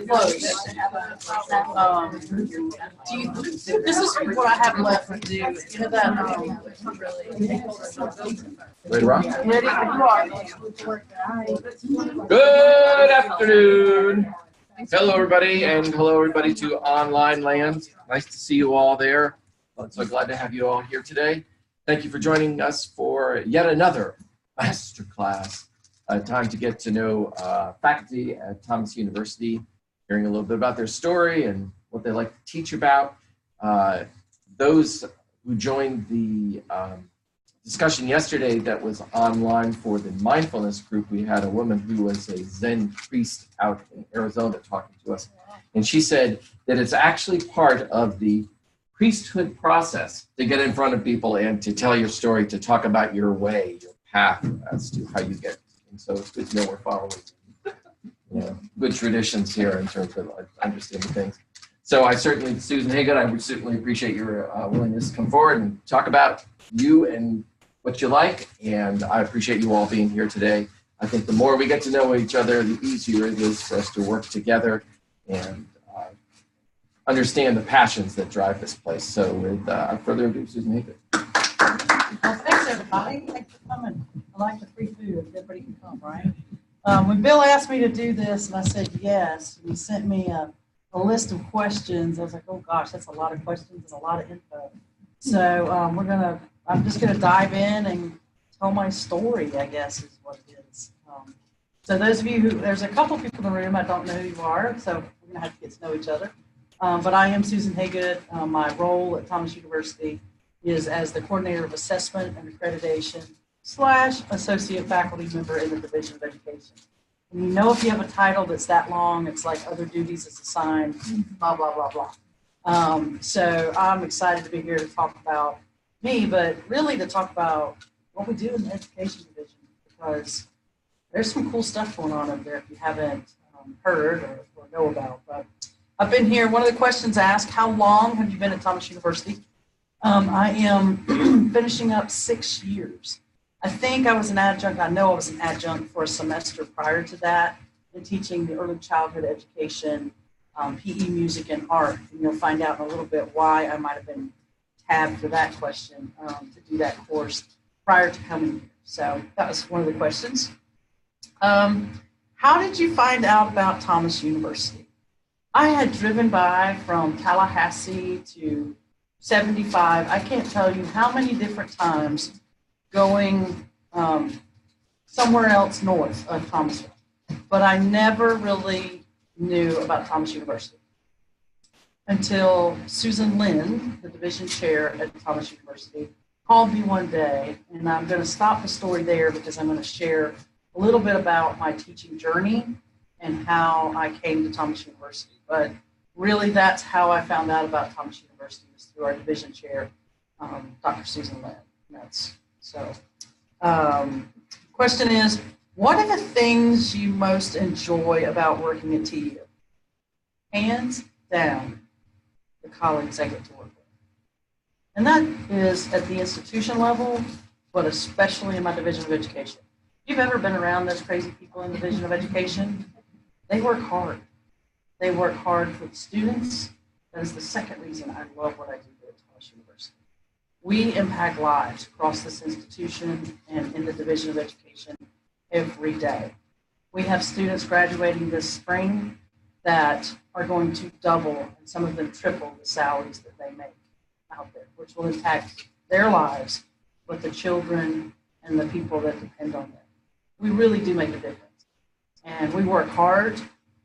close. This is what I have left to do. You know that, Ready to rock? ready? You are. Good afternoon. Hello, everybody, and hello, everybody, to online land. Nice to see you all there. I'm so glad to have you all here today. Thank you for joining us for yet another masterclass. Time to get to know faculty at Thomas University, hearing a little bit about their story and what they like to teach about. Those who joined the discussion yesterday that was online for the mindfulness group, we had a woman who was a Zen priest out in Arizona talking to us. And she said that it's actually part of the priesthood process to get in front of people and to tell your story, to talk about your way, your path as to how you get. And so it's good to know we're following good traditions here in terms of understanding things. So Susan Hagood, I would certainly appreciate your willingness to come forward and talk about you and what you like. And I appreciate you all being here today. I think the more we get to know each other, the easier it is for us to work together and understand the passions that drive this place. So without further ado, Susan Hagood. Well, thanks, everybody. Thanks for coming. I like the free food. Everybody can come, right? When Bill asked me to do this, and I said yes, he sent me a list of questions. I was like, oh gosh, that's a lot of questions and a lot of info. So I'm just gonna dive in and tell my story, I guess is what it is. So those of you there's a couple people in the room, I don't know who you are, so we're gonna have to get to know each other. But I am Susan Hagood. My role at Thomas University is as the coordinator of assessment and accreditation / associate faculty member in the Division of Education. And you know, if you have a title that's that long, it's like other duties is assigned, blah, blah, blah, blah. So I'm excited to be here to talk about me, but really to talk about what we do in the education division, because there's some cool stuff going on over there if you haven't heard or know about. But I've been here. One of the questions asked, how long have you been at Thomas University? I am finishing up 6 years. I think I was an adjunct. I know I was an adjunct for a semester prior to that in teaching the early childhood education, PE, music, and art. And you'll find out in a little bit why I might have been tabbed for that question to do that course prior to coming here. So that was one of the questions. How did you find out about Thomas University? I had driven by from Tallahassee to 75. I can't tell you how many different times going somewhere else north of Thomasville. But I never really knew about Thomas University until Susan Lynn, the division chair at Thomas University, called me one day. And I'm going to stop the story there because I'm going to share a little bit about my teaching journey and how I came to Thomas University. But really, that's how I found out about Thomas University, was through our division chair, Dr. Susan Lynn. Question is, what are the things you most enjoy about working at TU? Hands down, the colleagues I get to work with. And that is at the institution level, but especially in my Division of Education. If you've ever been around those crazy people in the Division of Education, they work hard. They work hard for the students. That is the second reason I love what I do here at Thomas University. We impact lives across this institution and in the Division of Education every day. We have students graduating this spring that are going to double and some of them triple the salaries that they make out there, which will impact their lives, but the children and the people that depend on them. We really do make a difference. And we work hard.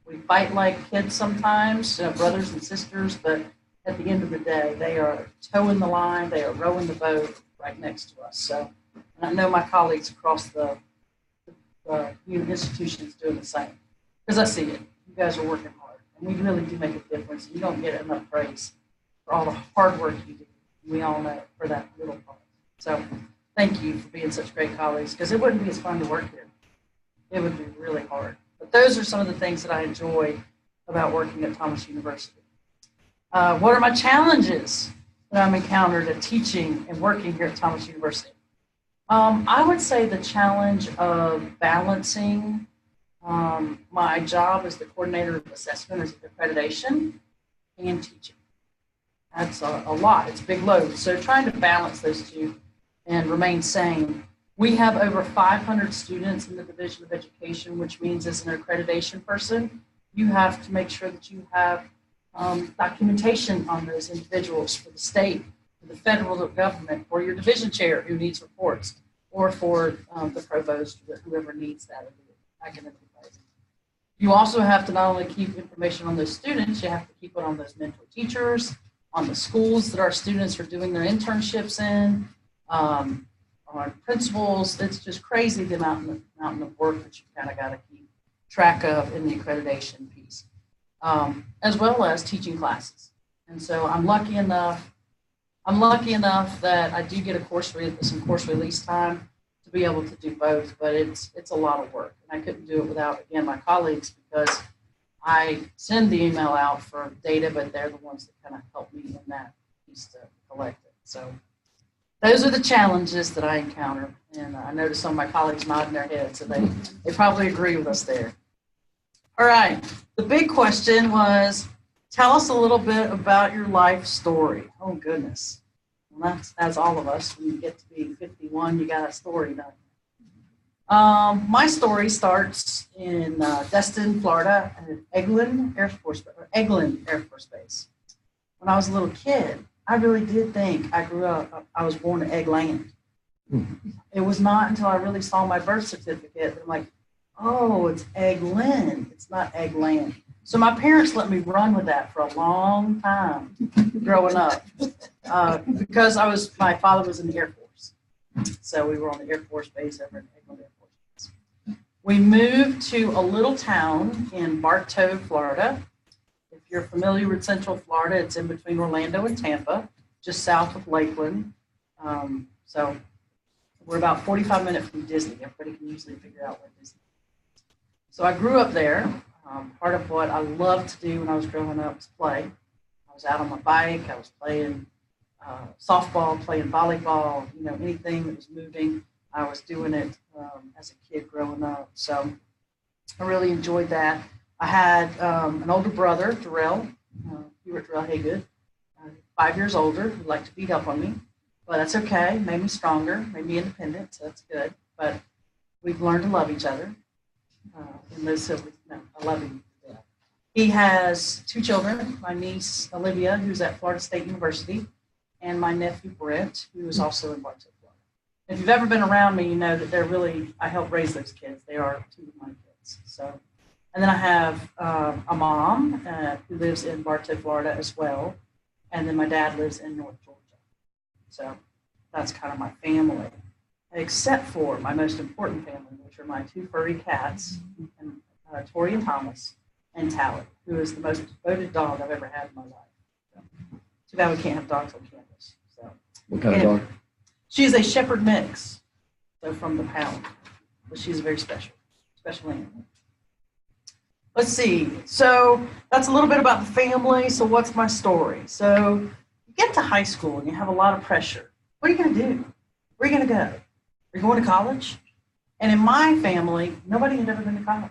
We fight like kids sometimes, brothers and sisters, but at the end of the day, they are towing the line, they are rowing the boat right next to us. So and I know my colleagues across the institutions doing the same, because I see it. You guys are working hard, and we really do make a difference. You don't get enough praise for all the hard work you do. We all know for that little part. So thank you for being such great colleagues, because it wouldn't be as fun to work here. It would be really hard. But those are some of the things that I enjoy about working at Thomas University. What are my challenges that I'm encountered at teaching and working here at Thomas University? I would say the challenge of balancing My job is the coordinator of assessment and accreditation and teaching. That's a lot. It's a big load. So trying to balance those two and remain sane. We have over 500 students in the Division of Education, which means as an accreditation person, you have to make sure that you have documentation on those individuals for the state, for the federal government, for your division chair who needs reports, or for the provost, or whoever needs that academic advice. You also have to not only keep information on those students, you have to keep it on those mentor teachers, on the schools that our students are doing their internships in, on principals. It's just crazy the amount of work that you kind of got to keep track of in the accreditation piece, as well as teaching classes. And so I'm lucky enough that I do get some course release time to be able to do both, but it's a lot of work. And I couldn't do it without, again, my colleagues, because I send the email out for data, but they're the ones that kind of help me in that piece to collect it. So those are the challenges that I encounter. And I noticed some of my colleagues nodding their heads, so they probably agree with us there. All right, the big question was, tell us a little bit about your life story. Oh, goodness. Well, that's all of us. When you get to be 51, you got a story, don't you? My story starts in Destin, Florida, at Eglin Air Force Base. When I was a little kid, I really did think I was born in Eggland. It was not until I really saw my birth certificate that I'm like, oh, it's Eglin. It's not Eggland. So my parents let me run with that for a long time growing up because my father was in the Air Force. So we were on the Air Force Base over in Eglin Air Force Base. We moved to a little town in Bartow, Florida. If you're familiar with Central Florida, it's in between Orlando and Tampa, just south of Lakeland. So we're about 45 minutes from Disney. Everybody can usually figure out where Disney is. So I grew up there. Part of what I loved to do when I was growing up was play. I was out on my bike. I was playing softball, playing volleyball, anything that was moving. I was doing it as a kid growing up. So I really enjoyed that. I had an older brother, Darrell. He worked Darrell Hagood, 5 years older, who liked to beat up on me. But that's okay. Made me stronger, made me independent, so that's good. But we've learned to love each other. I love him. Yeah. He has 2 children, my niece, Olivia, who's at Florida State University, and my nephew, Brent, who is also in Bartow, Florida. If you've ever been around me, you know that I help raise those kids. They are 2 of my kids. So, and then I have a mom who lives in Bartow, Florida as well, and then my dad lives in North Georgia. So that's kind of my family, except for my most important family, which are my 2 furry cats, and Tori and Thomas, and Tally, who is the most devoted dog I've ever had in my life. So, too bad we can't have dogs on campus. So, what kind of dog? She's a shepherd mix, so from the pound, but she's a very special animal. Let's see. So that's a little bit about the family. So what's my story? So you get to high school and you have a lot of pressure. What are you going to do? Where are you going to go? Are you going to college? And in my family, nobody had ever been to college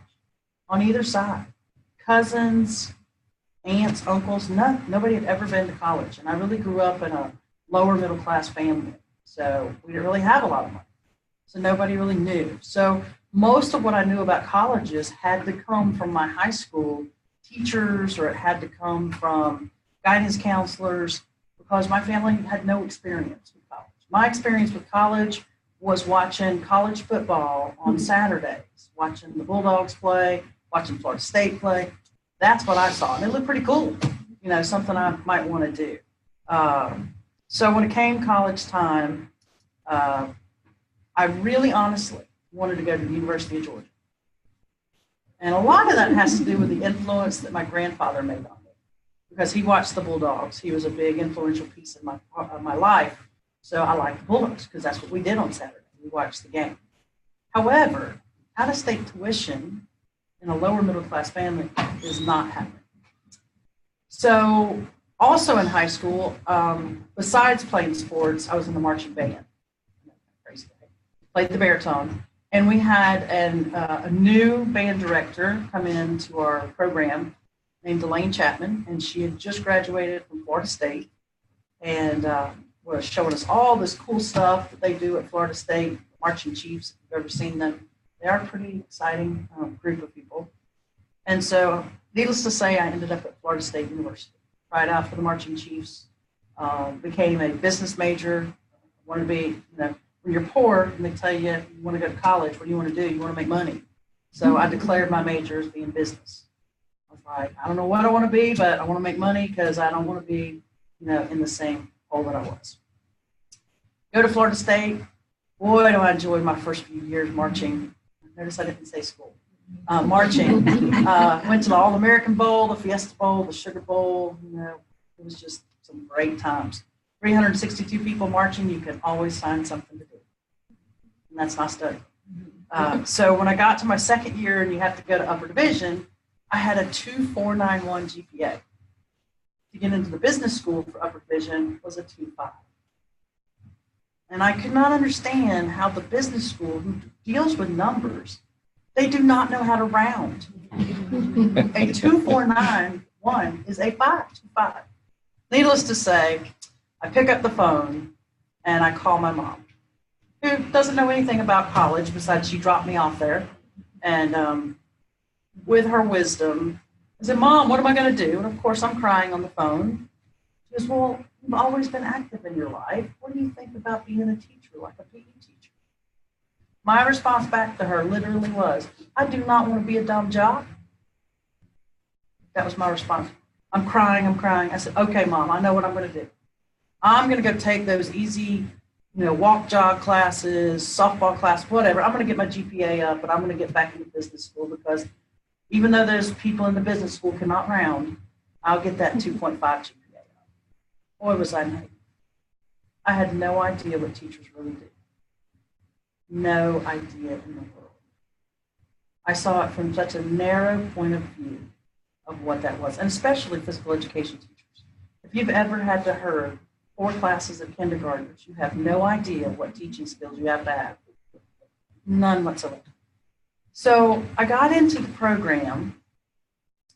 on either side. Cousins, aunts, uncles, nobody had ever been to college. And I really grew up in a lower middle class family. So we didn't really have a lot of money. So nobody really knew. So most of what I knew about colleges had to come from my high school teachers, or it had to come from guidance counselors, because my family had no experience with college. My experience with college was watching college football on Saturdays, watching the Bulldogs play, watching Florida State play. That's what I saw. And it looked pretty cool, something I might want to do. So when it came college time, I really honestly wanted to go to the University of Georgia. And a lot of that has to do with the influence that my grandfather made on me, because he watched the Bulldogs. He was a big influential piece of my life. So I liked the Bulldogs because that's what we did on Saturday. We watched the game. However, out-of-state tuition in a lower middle-class family is not happening. So also in high school, besides playing sports, I was in the marching band. Crazy guy. Played the baritone. And we had a new band director come into our program named Elaine Chapman, and she had just graduated from Florida State and was showing us all this cool stuff that they do at Florida State, marching chiefs, if you've ever seen them. They are a pretty exciting group of people. And so, needless to say, I ended up at Florida State University. Tried out for the marching chiefs, became a business major, wanted to be, when you're poor and they tell you you want to go to college, what do you want to do? You want to make money. So I declared my major as being business. I was like, I don't know what I want to be, but I want to make money because I don't want to be, in the same hole that I was. Go to Florida State. Boy, do I enjoy my first few years marching. Notice I didn't say school. Marching. Went to the All-American Bowl, the Fiesta Bowl, the Sugar Bowl. It was just some great times. 362 people marching, you can always find something to do. And that's my study. So when I got to my second year and you have to go to upper division, I had a 2.491 GPA. To get into the business school for upper division was a 2.5. And I could not understand how the business school, who deals with numbers, they do not know how to round. A 2.491 is a 5.25. Needless to say, I pick up the phone and I call my mom, who doesn't know anything about college besides she dropped me off there. And with her wisdom, I said, Mom, what am I going to do? And of course, I'm crying on the phone. She goes, well, you've always been active in your life. What do you think about being a teacher, like a PE teacher? My response back to her literally was, I do not want to be a dumb jock. That was my response. I'm crying. I said, okay, Mom, I know what I'm going to do. I'm going to go take those easy, walk jog classes, softball class, whatever. I'm going to get my GPA up, but I'm going to get back into business school because even though those people in the business school cannot round, I'll get that 2.5 GPA up. Boy, was I naive. I had no idea what teachers really do. No idea in the world. I saw it from such a narrow point of view of what that was, and especially physical education teachers. If you've ever had to hear 4 classes of kindergartners, you have no idea what teaching skills you have to have. None whatsoever. So I got into the program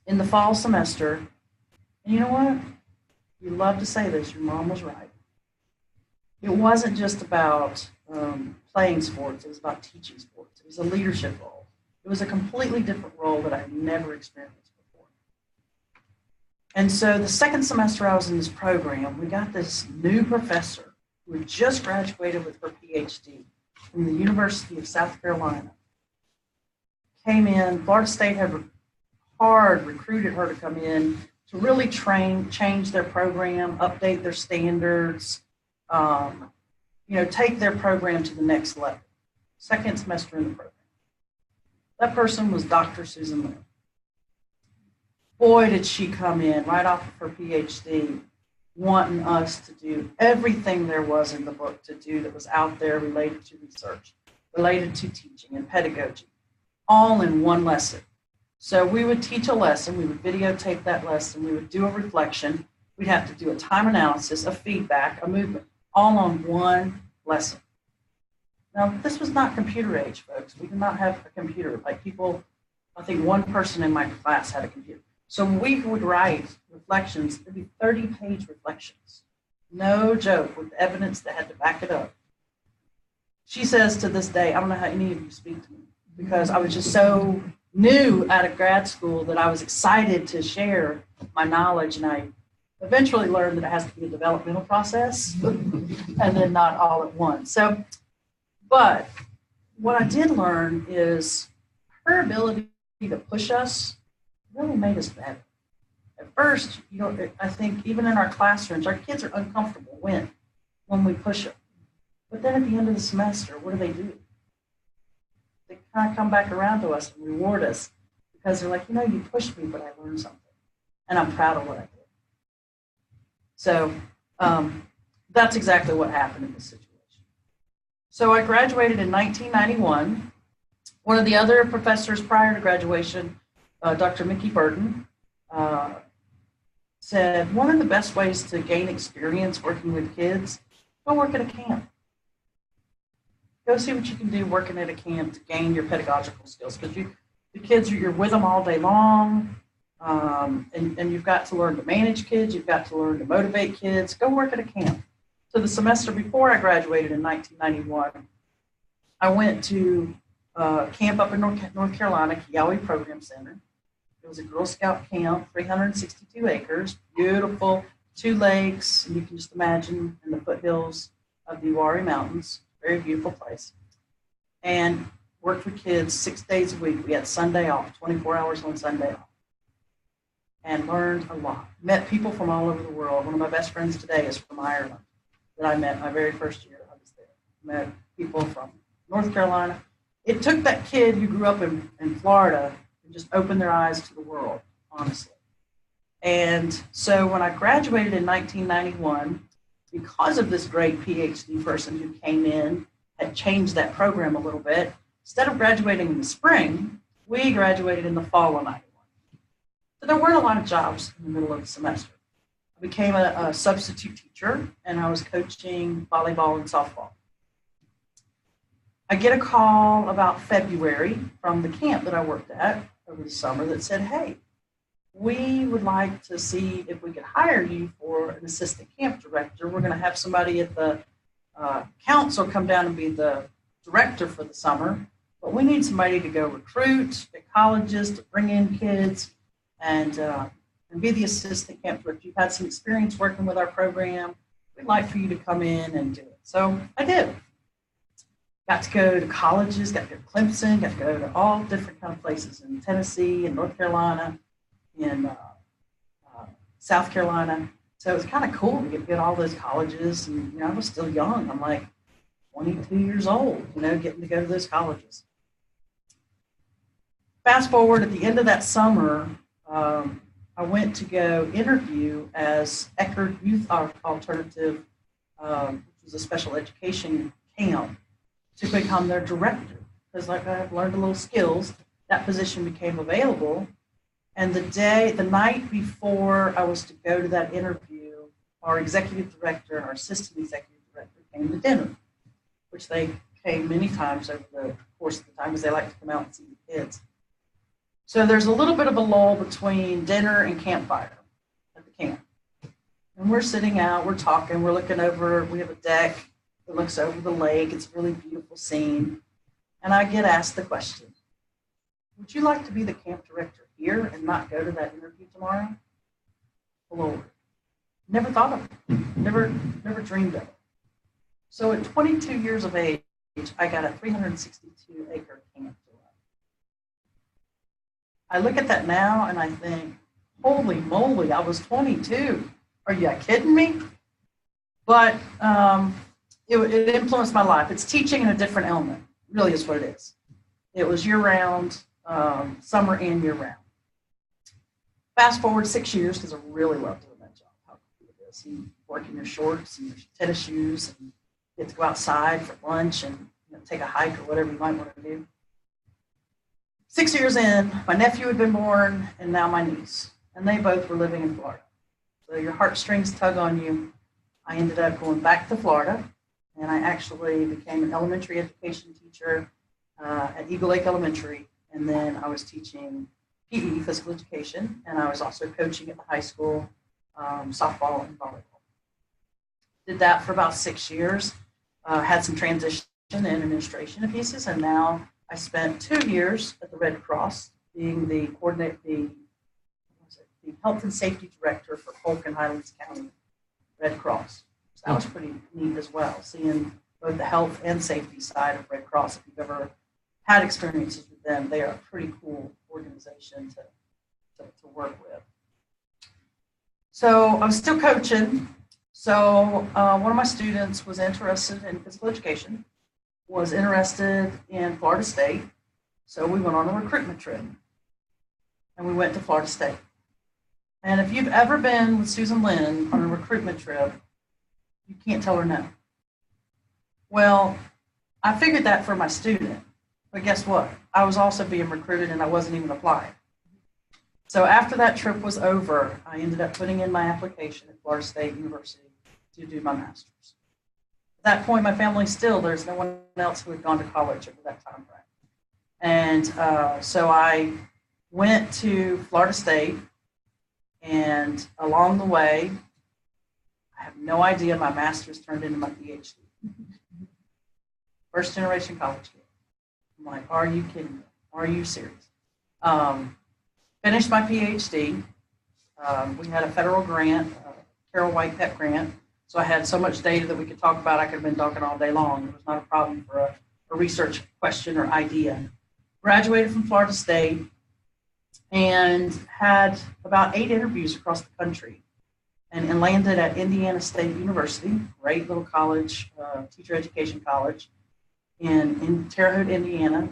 in the fall semester, and you know what? You love to say this, your mom was right. It wasn't just about playing sports, it was about teaching sports. It was a leadership role. It was a completely different role that I'd never experienced before. And so the second semester I was in this program, we got this new professor who had just graduated with her PhD from the University of South Carolina. Came in, Florida State had recruited her to come in to really change their program, update their standards, take their program to the next level. Second semester in the program. That person was Dr. Susan Lynn. Boy, did she come in right off of her PhD, wanting us to do everything there was in the book to do that was out there related to research, related to teaching and pedagogy, all in one lesson. So we would teach a lesson, we would videotape that lesson, we would do a reflection, we'd have to do a time analysis, a feedback, a movement, all on one lesson. Now, this was not computer age, folks. We did not have a computer. Like people, I think one person in my class had a computer. So we would write reflections, there'd be 30-page reflections. No joke, with evidence that had to back it up. She says to this day, I don't know how any of you speak to me, because I was just so new out of grad school that I was excited to share my knowledge, and I eventually learned that it has to be a developmental process and then not all at once. So, but what I did learn is her ability to push us really made us better. At first, I think even in our classrooms, our kids are uncomfortable when we push them. But then at the end of the semester, what do? They kind of come back around to us and reward us because they're like, you pushed me, but I learned something. And I'm proud of what I did. So that's exactly what happened in this situation. So I graduated in 1991. One of the other professors prior to graduation, Dr. Mickey Burton, said one of the best ways to gain experience working with kids, go work at a camp. Go see what you can do working at a camp to gain your pedagogical skills, because the kids, you're with them all day long, and you've got to learn to manage kids. You've got to learn to motivate kids. Go work at a camp. So the semester before I graduated in 1991, I went to camp up in North Carolina, Kiawe Program Center. It was a Girl Scout camp, 362 acres, beautiful, 2 lakes, and you can just imagine in the foothills of the Uwharrie Mountains. Very beautiful place. And worked with kids 6 days a week. We had Sunday off, 24 hours on Sunday off. And learned a lot. Met people from all over the world. One of my best friends today is from Ireland that I met my very first year I was there. Met people from North Carolina. It took that kid who grew up in Florida to just open their eyes to the world, honestly. And so when I graduated in 1991, because of this great PhD person who came in, had changed that program a little bit, instead of graduating in the spring, we graduated in the fall of 91. So there weren't a lot of jobs in the middle of the semester. I became a substitute teacher, and I was coaching volleyball and softball. I get a call about February from the camp that I worked at over the summer that said, hey, we would like to see if we could hire you for an assistant camp director. We're going to have somebody at the council come down and be the director for the summer, but we need somebody to go recruit at colleges, to bring in kids, and be the assistant camp director. You've had some experience working with our program. We'd like for you to come in and do it. So I did. Got to go to colleges, got to go to Clemson, got to go to all different kind of places in Tennessee and North Carolina, in South Carolina. So it was kind of cool to get all those colleges. And, you know, I was still young. I'm like 22 years old, you know, getting to go to those colleges. Fast forward, at the end of that summer, I went to go interview as Eckerd Youth Alternative, which was a special education camp, to become their director. Because like I've learned a little skills, that position became available. And the night before I was to go to that interview, our executive director and our assistant executive director came to dinner, which they came many times over the course of the time because they like to come out and see the kids. So there's a little bit of a lull between dinner and campfire at the camp. And we're sitting out, we're talking, we're looking over, we have a deck that looks over the lake. It's a really beautiful scene. And I get asked the question, would you like to be the camp director here and not go to that interview tomorrow? Lord, never thought of it, never dreamed of it. So at 22 years of age, I got a 362 acre camp to run. I look at that now and I think, holy moly, I was 22. Are you kidding me? But it influenced my life. It's teaching in a different element, really is what it is. It was year-round, summer and year-round. Fast forward 6 years, because I really love doing that job. How cool it is. You work in your shorts and your tennis shoes, and you get to go outside for lunch and take a hike or whatever you might want to do. 6 years in, my nephew had been born, and now my niece. And they both were living in Florida. So your heartstrings tug on you. I ended up going back to Florida, and I actually became an elementary education teacher at Eagle Lake Elementary. And then I was teaching PE, physical education, and I was also coaching at the high school, softball and volleyball. Did that for about 6 years, had some transition and administration pieces, and now I spent 2 years at the Red Cross being the health and safety director for Polk and Highlands County Red Cross. So that was pretty neat as well, seeing both the health and safety side of Red Cross. If you've ever had experiences with them, they are a pretty cool organization to work with. So I was still coaching. So one of my students was interested in physical education, was interested in Florida State. So we went on a recruitment trip, and we went to Florida State. And if you've ever been with Susan Lynn on a recruitment trip, you can't tell her no. Well, I figured that for my student, but guess what? I was also being recruited and I wasn't even applying. So after that trip was over, I ended up putting in my application at Florida State University to do my master's. At that point, my family still, there's no one else who had gone to college over that time frame. And so I went to Florida State, and along the way, I have no idea, my master's turned into my PhD. First generation college kid. I'm like, are you kidding me? Are you serious? Finished my PhD. We had a federal grant, Carol White Pep grant. So I had so much data that we could talk about. I could have been talking all day long. It was not a problem for a research question or idea. Graduated from Florida State and had about 8 interviews across the country, and landed at Indiana State University, great little college, teacher education college in Terre Haute, Indiana.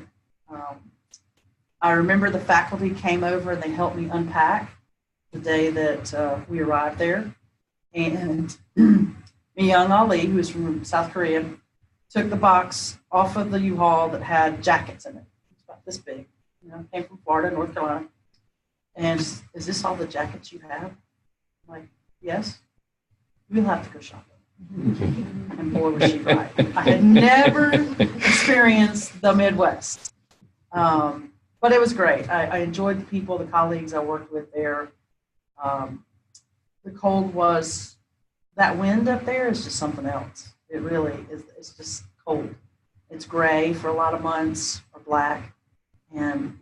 I remember the faculty came over and they helped me unpack the day that we arrived there. And young Ali, who was from South Korea, took the box off of the U-Haul that had jackets in it. It's about this big, came from Florida, North Carolina. And is this all the jackets you have? I'm like, yes. We'll have to go shopping. And boy, was she right. I had never experienced the Midwest. But it was great. I enjoyed the people, the colleagues I worked with there. The cold was, that wind up there is just something else. It really is. It's just cold. It's gray for a lot of months, or black. And,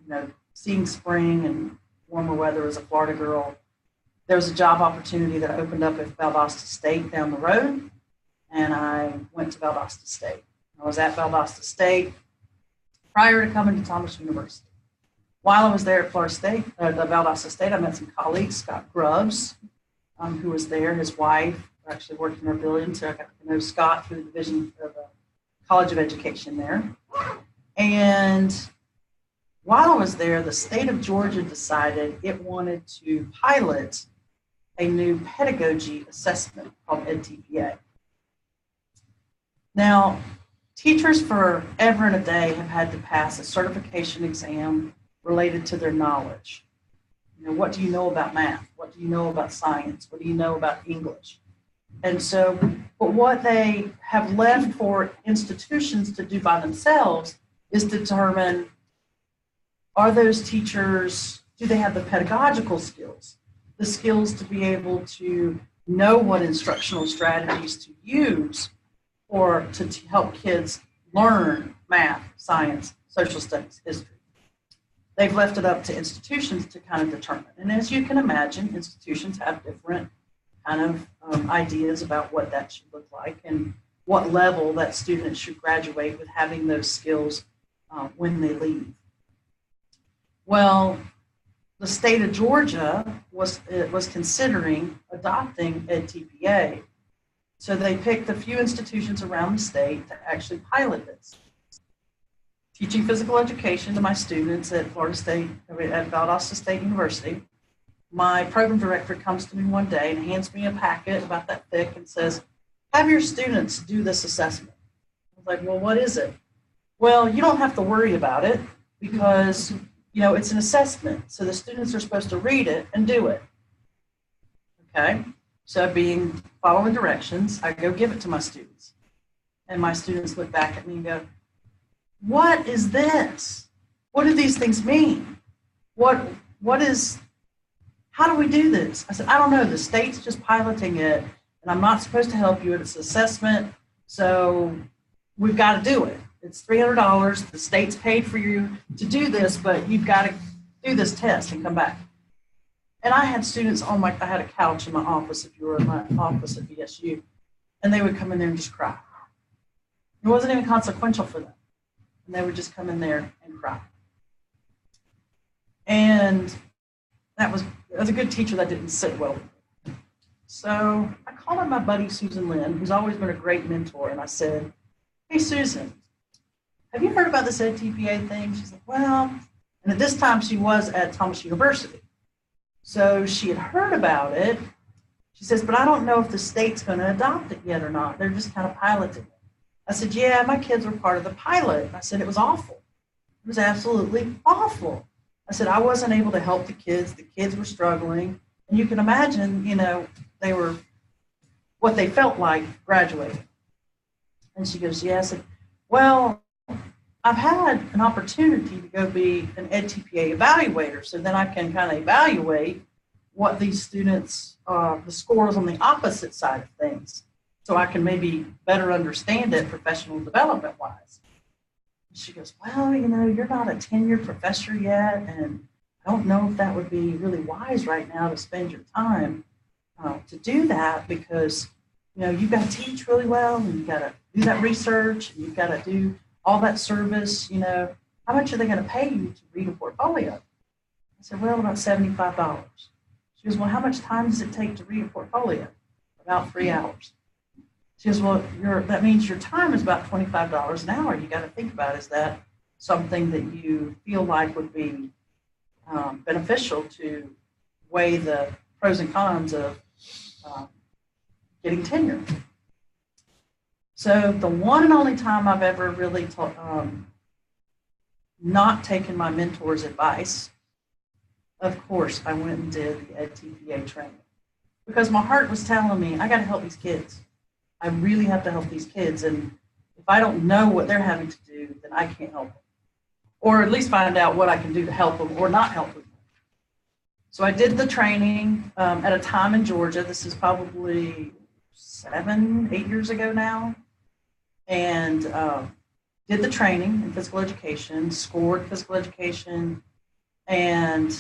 seeing spring and warmer weather as a Florida girl, there was a job opportunity that opened up at Valdosta State down the road, and I went to Valdosta State. I was at Valdosta State prior to coming to Thomas University. While I was there at Florida State, Valdosta State, I met some colleagues, Scott Grubbs, who was there, his wife, actually worked in our building, so I got to know Scott through the division of the College of Education there. And while I was there, the state of Georgia decided it wanted to pilot a new pedagogy assessment called edTPA. Now, teachers forever and a day have had to pass a certification exam related to their knowledge. What do you know about math? What do you know about science? What do you know about English? And so, but what they have left for institutions to do by themselves is determine, are those teachers, do they have the pedagogical skills, the skills to be able to know what instructional strategies to use or to help kids learn math, science, social studies, history. They've left it up to institutions to kind of determine. And as you can imagine, institutions have different kind of ideas about what that should look like and what level that student should graduate with having those skills when they leave. Well, the state of Georgia was considering adopting edTPA. So they picked a few institutions around the state to actually pilot this. Teaching physical education to my students at Florida State, at Valdosta State University. My program director comes to me one day and hands me a packet about that thick and says, have your students do this assessment. I was like, well, what is it? Well, you don't have to worry about it because, it's an assessment. So the students are supposed to read it and do it. Okay. So following directions, I go give it to my students. And my students look back at me and go, what is this? What do these things mean? How do we do this? I said, I don't know. The state's just piloting it, and I'm not supposed to help you. It's an assessment, so we've got to do it. It's $300. The state's paid for you to do this, but you've got to do this test and come back. And I had students I had a couch in my office, if you were in my office at VSU, and they would come in there and just cry. It wasn't even consequential for them. And they would just come in there and cry. And that was a good teacher that didn't sit well with me. So I called up my buddy, Susan Lynn, who's always been a great mentor, and I said, hey, Susan, have you heard about this edTPA thing? She's like, well, and at this time she was at Thomas University. So she had heard about it. She says, but I don't know if the state's going to adopt it yet or not. They're just kind of piloting it. I said, yeah, my kids were part of the pilot. I said, it was awful. It was absolutely awful. I said, I wasn't able to help the kids. The kids were struggling. And you can imagine, they were what they felt like graduating. And she goes, yes. And, well, I've had an opportunity to go be an edTPA evaluator, so then I can kind of evaluate what these students, the scores on the opposite side of things, so I can maybe better understand it professional development wise. She goes, well, you're not a tenured professor yet, and I don't know if that would be really wise right now to spend your time to do that, because you've got to teach really well, and you've got to do that research, and you've got to do all that service. How much are they going to pay you to read a portfolio? I said, well, about $75. She goes, well, how much time does it take to read a portfolio? About 3 hours. She goes, well, that means your time is about $25 an hour. You got to think about, is that something that you feel like would be beneficial to weigh the pros and cons of getting tenure? So the one and only time I've ever really not taken my mentor's advice, of course, I went and did the edTPA training, because my heart was telling me, I got to help these kids. I really have to help these kids. And if I don't know what they're having to do, then I can't help them. Or at least find out what I can do to help them or not help them. So I did the training at a time in Georgia. This is probably 7, 8 years ago now. And did the training in physical education, scored physical education. And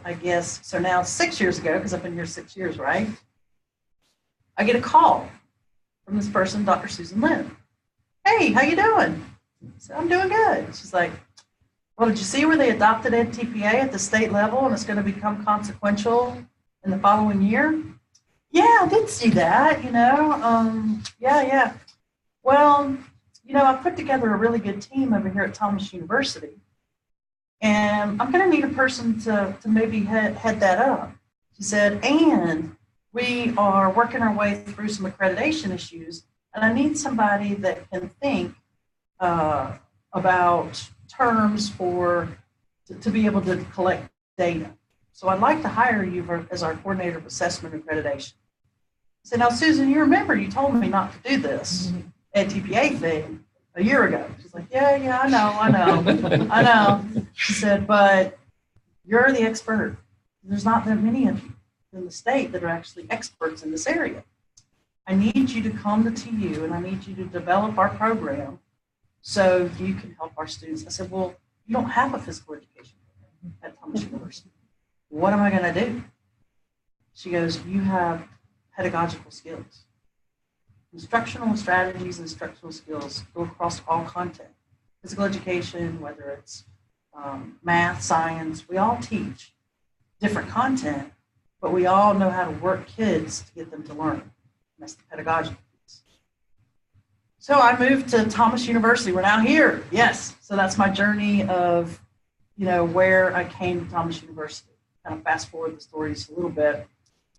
I guess, so now 6 years ago, because I've been here 6 years, right? I get a call from this person, Dr. Susan Lynn. Hey, how you doing? I said, I'm doing good. She's like, well, did you see where they adopted edTPA at the state level and it's going to become consequential in the following year? Yeah, I did see that, yeah. Well, I put together a really good team over here at Thomas University, and I'm going to need a person to maybe head that up. She said, and we are working our way through some accreditation issues, and I need somebody that can think about terms to be able to collect data. So I'd like to hire you as our coordinator of assessment and accreditation. I said, now, Susan, you remember you told me not to do this edTPA thing a year ago. She's like, yeah, I know. She said, but you're the expert. There's not that many of you in the state that are actually experts in this area. I need you to come to TU, and I need you to develop our program so you can help our students. I said, well, you don't have a physical education program at Thomas University. What am I going to do? She goes, you have pedagogical skills. Instructional strategies and instructional skills go across all content. Physical education, whether it's math, science, we all teach different content, but we all know how to work kids to get them to learn. And that's the pedagogical piece. So I moved to Thomas University. We're now here. Yes. So that's my journey of, where I came to Thomas University. Kind of fast forward the stories a little bit.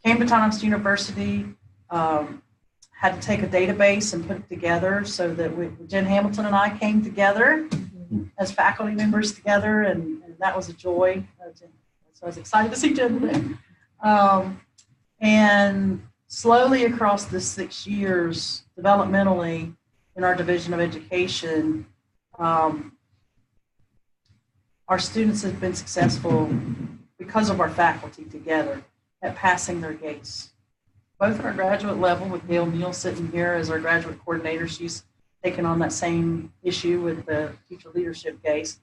Came to Thomas University, had to take a database and put it together so that Jen Hamilton and I came together as faculty members together, and that was a joy. So I was excited to see Jen today. And slowly across the 6 years, developmentally in our Division of Education, our students have been successful because of our faculty together at passing their GACE. Both at our graduate level, with Gail Neal sitting here as our graduate coordinator. She's taken on that same issue with the teacher leadership GACE.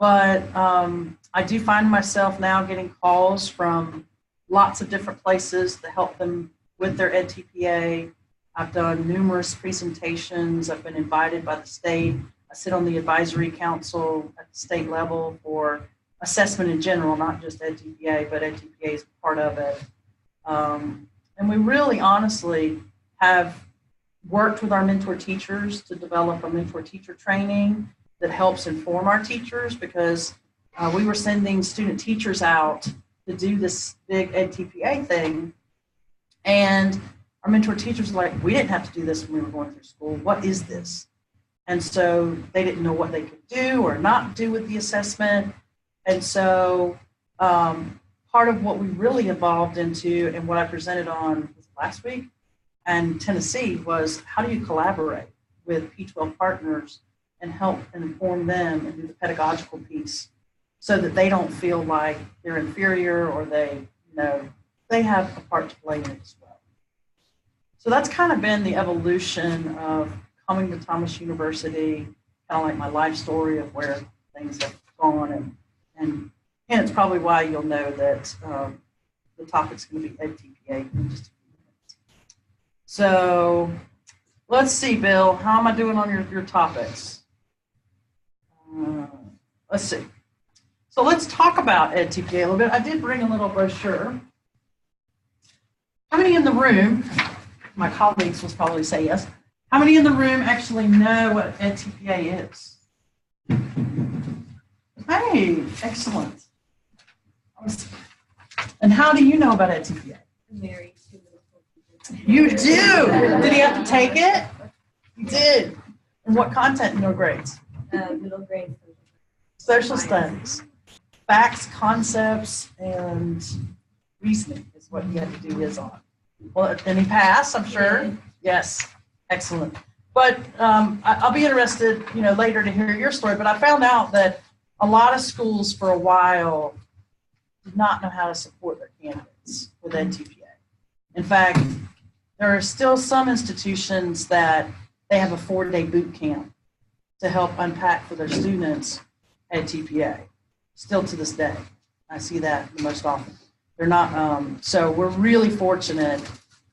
But I do find myself now getting calls from lots of different places to help them with their edTPA. I've done numerous presentations. I've been invited by the state. I sit on the advisory council at the state level for assessment in general, not just edTPA, but edTPA is part of it. And we really honestly have worked with our mentor teachers to develop a mentor teacher training that helps inform our teachers, because we were sending student teachers out to do this big edTPA thing. And our mentor teachers were like, we didn't have to do this when we were going through school. What is this? And so they didn't know what they could do or not do with the assessment. And so part of what we really evolved into, and what I presented on last week and Tennessee was, how do you collaborate with P12 partners and help and inform them and do the pedagogical piece so that they don't feel like they're inferior or they have a part to play in it as well. So that's kind of been the evolution of coming to Thomas University, kind of like my life story of where things have gone. And it's probably why you'll know that the topic's going to be edTPA in just a few minutes. So let's see, Bill, how am I doing on your topics? Let's see. So let's talk about edTPA a little bit. I did bring a little brochure. How many in the room, my colleagues will probably say yes, how many in the room actually know what edTPA is? Hey, excellent. And how do you know about edTPA? Mary. You do? Did he have to take it? He did. And what content in your grades? Middle grade. Social studies. Facts, concepts, and reasoning is what he had to do his on. Well, and he passed, I'm sure. Yes, excellent. But I'll be interested, later to hear your story. But I found out that a lot of schools for a while did not know how to support their candidates with edTPA. In fact, there are still some institutions that they have a 4-day boot camp to help unpack for their students edTPA. Still to this day, I see that the most often. They're not, so we're really fortunate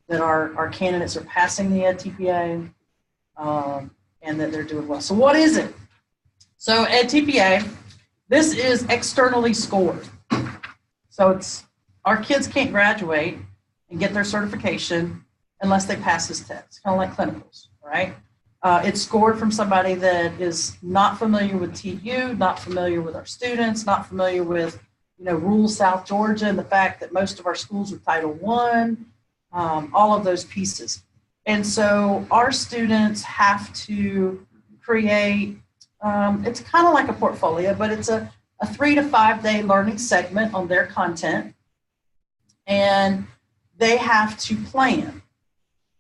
that our candidates are passing the edTPA and that they're doing well. So what is it? So edTPA, this is externally scored. So it's, our kids can't graduate and get their certification unless they pass this test, kind of like clinicals, right? It's scored from somebody that is not familiar with TU, not familiar with our students, not familiar with, rural South Georgia and the fact that most of our schools are Title I, all of those pieces. And so our students have to create, it's kind of like a portfolio, but it's a 3 to 5 day learning segment on their content. And they have to plan.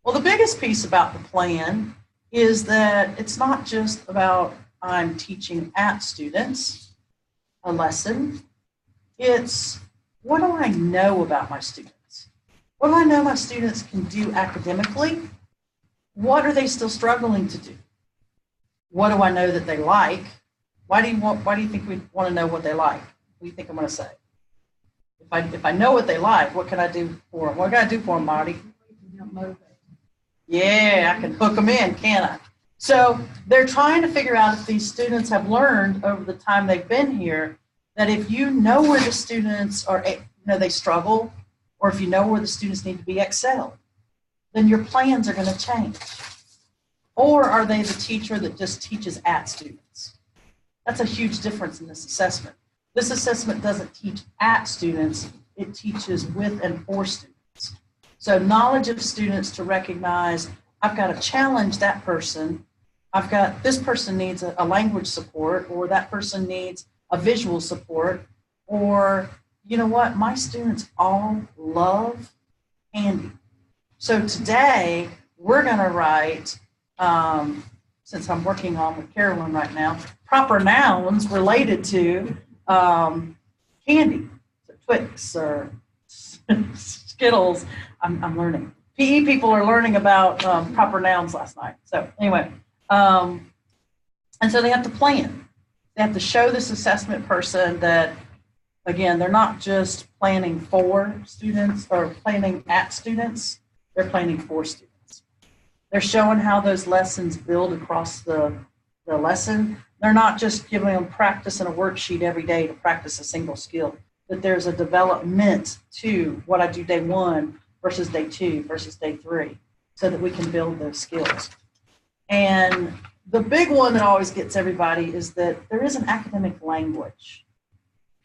Well, the biggest piece about the plan is that it's not just about I'm teaching at students a lesson. It's what do I know about my students? What do I know my students can do academically? What are they still struggling to do? What do I know that they like? Why do you think we want to know what they like? What do you think I'm going to say? If I know what they like, what can I do for them? What can I do for them, Marty? Yeah, I can hook them in, can't I? So they're trying to figure out if these students have learned over the time they've been here that if you know where the students are, they struggle, or if you know where the students need to be excel, then your plans are going to change. Or are they the teacher that just teaches at students? That's a huge difference in this assessment. This assessment doesn't teach at students, it teaches with and for students. So knowledge of students to recognize, I've got to challenge that person. This person needs a language support, or that person needs a visual support, or you know what, my students all love candy. So today we're going to write, since I'm working on with Carolyn right now, proper nouns related to candy, so Twix or Skittles. I'm learning. PE people are learning about proper nouns last night. So anyway, and so they have to plan. They have to show this assessment person that, again, they're not just planning for students or planning at students, they're planning for students. They're showing how those lessons build across the lesson. They're not just giving them practice in a worksheet every day to practice a single skill, that there's a development to what I do day 1 versus day 2 versus day 3, so that we can build those skills. And the big one that always gets everybody is that there is an academic language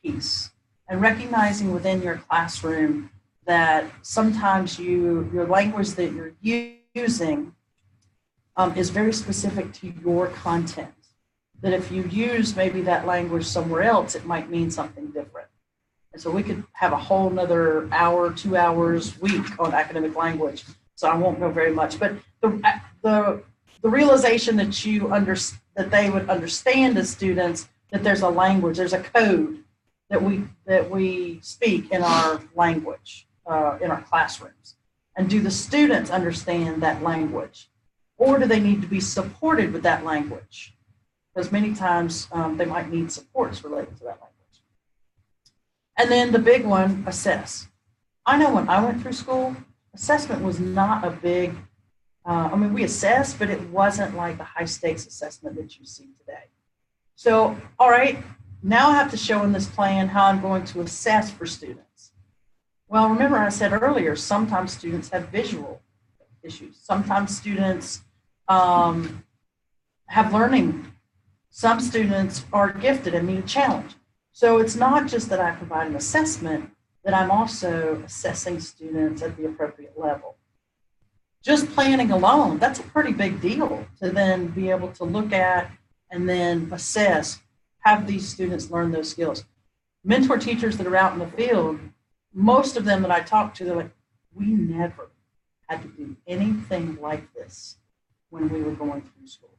piece, and recognizing within your classroom that sometimes your language that you're using is very specific to your content. That if you use maybe that language somewhere else, it might mean something different. And so we could have a whole nother hour, 2 hours, week on academic language. so I won't go very much. But the realization that that they would understand as students that there's a language, there's a code that we speak in our language in our classrooms. And do the students understand that language? Or do they need to be supported with that language? Because many times they might need supports related to that language. And then the big one, assess. I know when I went through school, assessment was not a big, we assessed, but it wasn't like the high stakes assessment that you see today. So, all right, now I have to show in this plan how I'm going to assess for students. Well, remember I said earlier, sometimes students have visual issues. Sometimes students have learning. Some students are gifted and need a challenge. So it's not just that I provide an assessment, that I'm also assessing students at the appropriate level. Just planning alone, that's a pretty big deal to then be able to look at and then assess, have these students learn those skills. Mentor teachers that are out in the field, most of them that I talk to, they're like, we never had to do anything like this when we were going through school.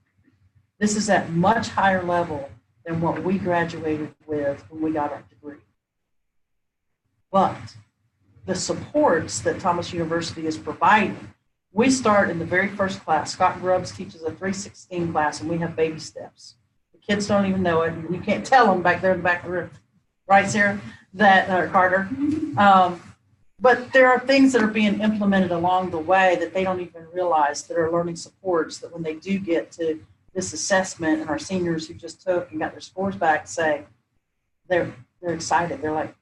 This is at much higher level than what we graduated with when we got our degree. But the supports that Thomas University is providing, we start in the very first class. Scott Grubbs teaches a 316 class, and we have baby steps. The kids don't even know it, and you can't tell them back there in the back of the room. Right, Sarah? Carter? But there are things that are being implemented along the way that they don't even realize that are learning supports, that when they do get to this assessment, and our seniors who just took and got their scores back say they're excited. They're like,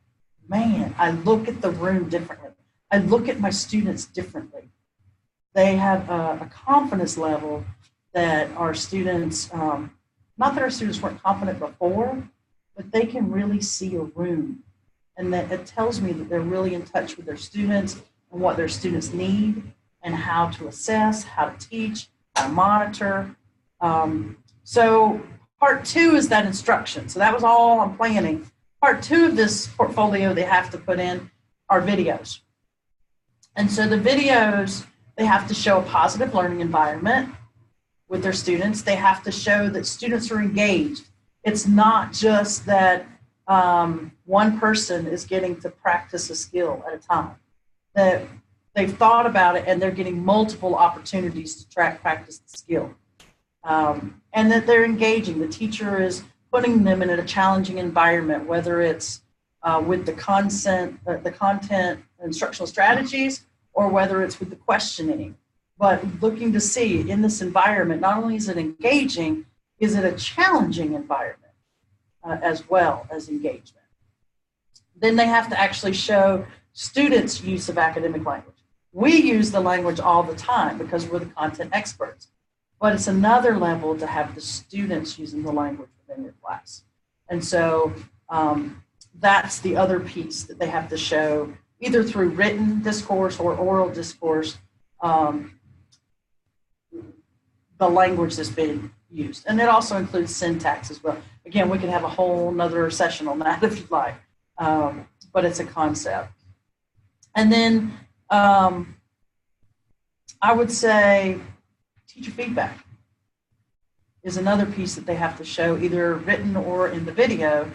man, I look at the room differently. I look at my students differently. They have a confidence level that our students, not that our students weren't confident before, but they can really see a room. And that it tells me that they're really in touch with their students and what their students need and how to assess, how to teach, how to monitor. So part 2 is that instruction. So that was all I'm planning. Part 2 of this portfolio they have to put in are videos. And so the videos, they have to show a positive learning environment with their students. They have to show that students are engaged. It's not just that one person is getting to practice a skill at a time. That they've thought about it and they're getting multiple opportunities to practice the skill. And that they're engaging. The teacher is putting them in a challenging environment, whether it's with the content, instructional strategies, or whether it's with the questioning. But looking to see in this environment, not only is it engaging, is it a challenging environment as well as engagement. Then they have to actually show students' use of academic language. We use the language all the time because we're the content experts. But it's another level to have the students using the language within your class. And so that's the other piece that they have to show, either through written discourse or oral discourse, the language that's being used. And it also includes syntax as well. Again, we could have a whole nother session on that if you'd like, but it's a concept. And then I would say teacher feedback is another piece that they have to show, either written or in the video.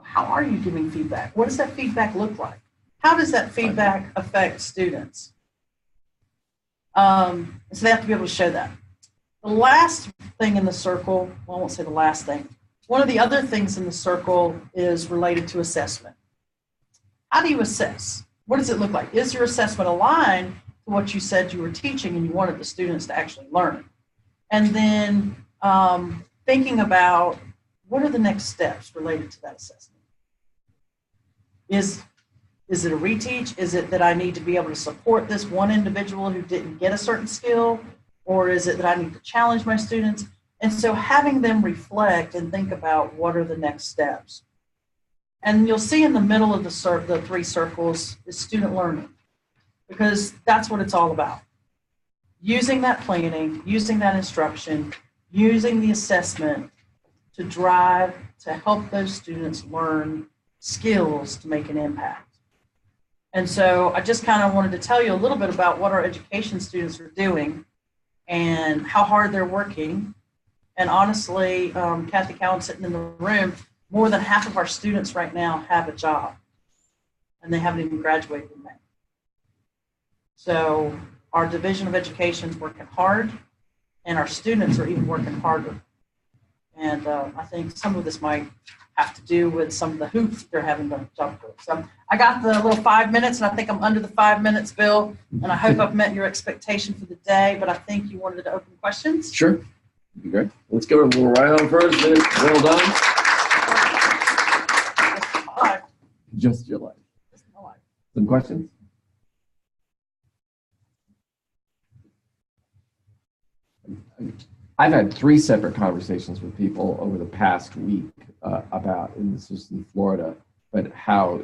How are you giving feedback? What does that feedback look like? How does that feedback affect students? So they have to be able to show that. The last thing in the circle, well, I won't say the last thing. One of the other things in the circle is related to assessment. How do you assess? What does it look like? Is your assessment aligned to what you said you were teaching and you wanted the students to actually learn? And then thinking about what are the next steps related to that assessment? Is it a reteach? Is it that I need to be able to support this one individual who didn't get a certain skill? Or is it that I need to challenge my students? And so having them reflect and think about what are the next steps. And you'll see in the middle of the 3 circles is student learning, because that's what it's all about. Using that planning, using that instruction, using the assessment to help those students learn skills to make an impact. And so I just kind of wanted to tell you a little bit about what our education students are doing and how hard they're working. And honestly, Kathy Cowan sitting in the room, more than half of our students right now have a job, and they haven't even graduated in May. So our Division of Education is working hard, and our students are even working harder. And I think some of this might have to do with some of the hoops they're having to jump through. So I got the little 5 minutes, and I think I'm under the 5 minutes, Bill, and I hope I've met your expectation for the day, but I think you wanted to open questions. Sure. That'd be great. Let's go to Ryan first. Well done. Just your life. Some questions? I've had 3 separate conversations with people over the past week about, and this was in Florida, but how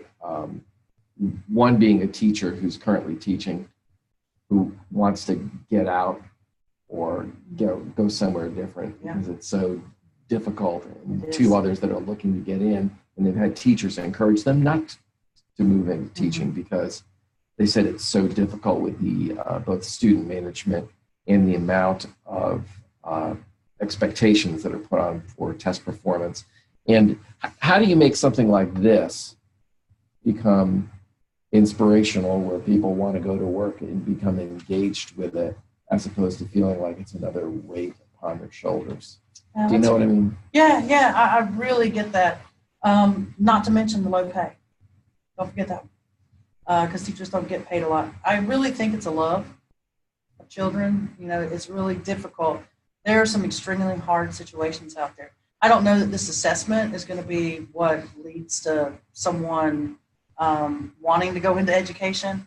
one being a teacher who's currently teaching, who wants to get out or go somewhere different because it's so difficult, and 2 others that are looking to get in, and they've had teachers encourage them not to move into teaching because they said it's so difficult with the both student management and the amount of expectations that are put on for test performance. And how do you make something like this become inspirational, where people want to go to work and become engaged with it, as opposed to feeling like it's another weight upon their shoulders? Do you know what I mean? Yeah, I really get that. Not to mention the low pay. Don't forget that, because teachers don't get paid a lot. I really think it's a love of children. You know, it's really difficult. There are some extremely hard situations out there. I don't know that this assessment is going to be what leads to someone wanting to go into education,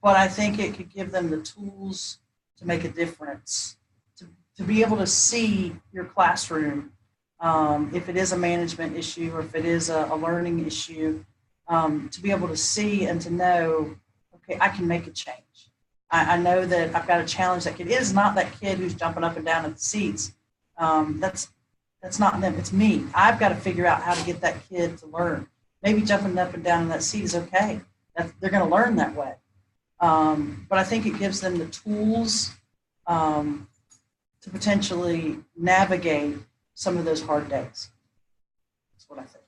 but I think it could give them the tools to make a difference, to be able to see your classroom, if it is a management issue or if it is a learning issue, to be able to see and to know, okay, I can make a change. I know that I've got to challenge that kid. It is not that kid who's jumping up and down at the seats. That's not them. It's me. I've got to figure out how to get that kid to learn. Maybe jumping up and down in that seat is okay. They're going to learn that way. But I think it gives them the tools to potentially navigate some of those hard days. That's what I think.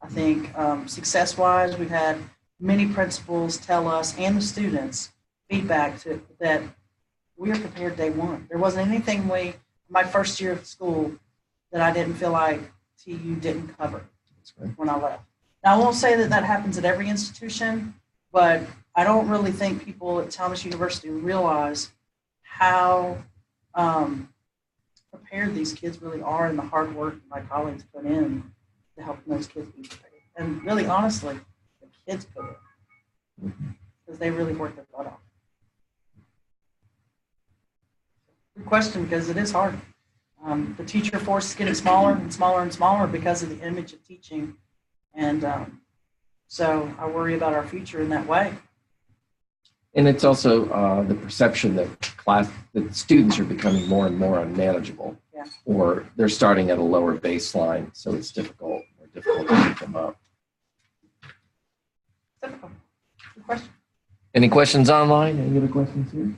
I think success-wise, we've had many principals tell us, and the students, feedback that we are prepared day one. There wasn't anything my first year of school that I didn't feel like TU didn't cover when I left. Now, I won't say that happens at every institution, but I don't really think people at Thomas University realize how prepared these kids really are, and the hard work my colleagues put in to help those kids be prepared. And really, honestly, the kids put in, because they really work their butt off. Good question, because it is hard. The teacher force is getting smaller and smaller and smaller because of the image of teaching. And so I worry about our future in that way. And it's also the perception that students are becoming more and more unmanageable, or they're starting at a lower baseline, so it's more difficult to keep them up. Difficult. Good question. Any questions online? Any other questions here?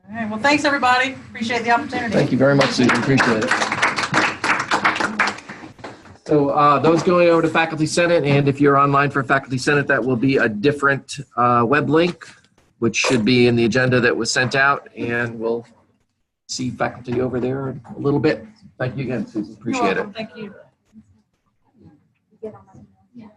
All right. Well, thanks, everybody. Appreciate the opportunity. Thank you very much, Susan. Appreciate it. So those going over to Faculty Senate, and if you're online for Faculty Senate, that will be a different web link, which should be in the agenda that was sent out, and we'll see faculty over there in a little bit. Thank you again, Susan. Appreciate it. Thank you. Yeah.